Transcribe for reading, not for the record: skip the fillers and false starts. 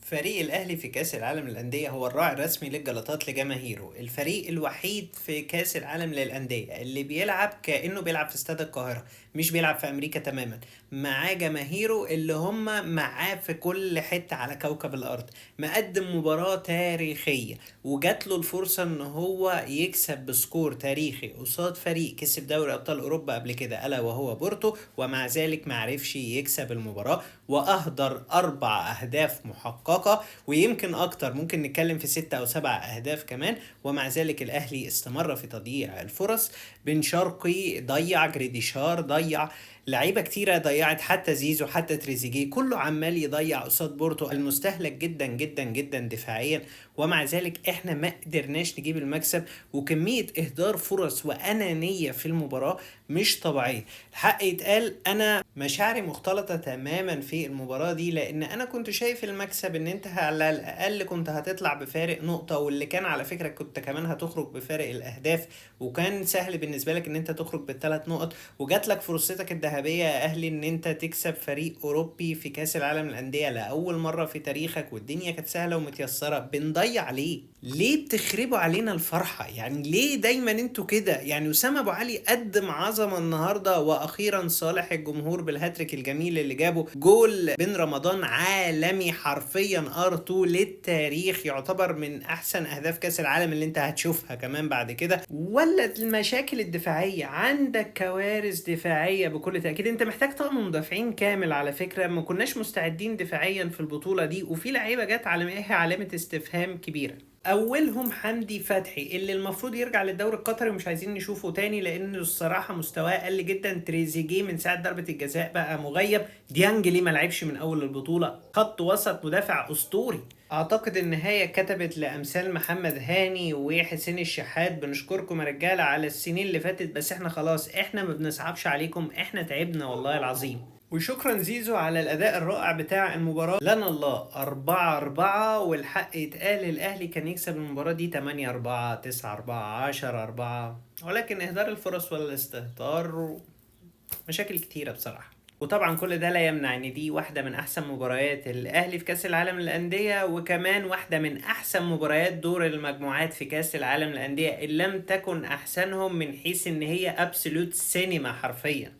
فريق الأهلي في كأس العالم للأندية هو الراعي الرسمي للجلطات لجماهيره، الفريق الوحيد في كأس العالم للأندية اللي بيلعب كأنه بيلعب في استاد القاهرة، مش بيلعب في أمريكا تماما. معاه جماهيره اللي هم معاه في كل حتة على كوكب الأرض. مقدم مباراة تاريخية، وجات له الفرصة ان هو يكسب بسكور تاريخي قصاد فريق كسب دوري ابطال اوروبا قبل كده الا وهو بورتو، ومع ذلك معرفش يكسب المباراة واهدر 4 اهداف محققة، ويمكن اكتر، ممكن نتكلم في 6 او 7 اهداف كمان. ومع ذلك الاهلي استمر في تضييع الفرص. بن شرقي ضيع، جريديشار ضيع، لعيبه كتيره ضيعت، حتى زيزو حتى تريزيجيه كله عمال يضيع قصاد بورتو المستهلك جدا جدا جدا دفاعيا. ومع ذلك احنا ما قدرناش نجيب المكسب، وكميه اهدار فرص وانانيه في المباراه مش طبيعيه. الحق يتقال، انا مشاعري مختلطه تماما في المباراه دي، لان انا كنت شايف المكسب ان انت على الاقل كنت هتطلع بفارق نقطه، واللي كان على فكره كنت كمان هتخرج بفارق الاهداف، وكان سهل بالنسبه لك ان انت تخرج ب3 نقط، وجات لك فرصتك الذهبيه يا اهلي ان انت تكسب فريق اوروبي في كاس العالم للانديه لاول مره في تاريخك، والدنيا كانت سهله ومتيسره. بنضيع ليه بتخربوا علينا الفرحه؟ يعني ليه دايما انتوا كده؟ يعني اسامه ابو علي قدم عظمه النهارده، واخيرا صالح الجمهور بالهاتريك الجميل اللي جابه جول بن رمضان عالمي حرفيا، ار2 للتاريخ، يعتبر من احسن اهداف كاس العالم اللي انت هتشوفها كمان بعد كده. ولا المشاكل الدفاعيه، عندك كوارث دفاعيه بكل تاكيد. انت محتاج طقم مدافعين كامل على فكره، ما كناش مستعدين دفاعيا في البطوله دي، وفي لعيبه جت علامه استفهام كبيره. اولهم حمدي فتحي اللي المفروض يرجع للدوري القطري ومش عايزين نشوفه تاني لانه الصراحه مستواه قل جدا. تريزيجيه من ساعه ضربه الجزاء بقى مغيب. ديانج ليه ما لعبش من اول البطوله. خط وسط مدافع اسطوري. اعتقد النهايه كتبت لامثال محمد هاني وحسين الشحات، بنشكركم يا رجاله على السنين اللي فاتت، بس احنا خلاص، احنا ما بنصعبش عليكم، احنا تعبنا والله العظيم. وشكرا زيزو على الأداء الرائع بتاع المباراة. لنا الله 4-4، والحق يتقال الأهلي كان يكسب المباراة دي 8-4، 9-4، 10-4، ولكن إهدار الفرص والاستهتار مشاكل كتيرة بصراحة. وطبعا كل ده لا يمنع ان دي واحدة من احسن مباريات الاهلي في كاس العالم للاندية، وكمان واحدة من احسن مباريات دور المجموعات في كاس العالم للاندية، ان لم تكن احسنهم، من حيث ان هي ابسولوت سينما حرفيا.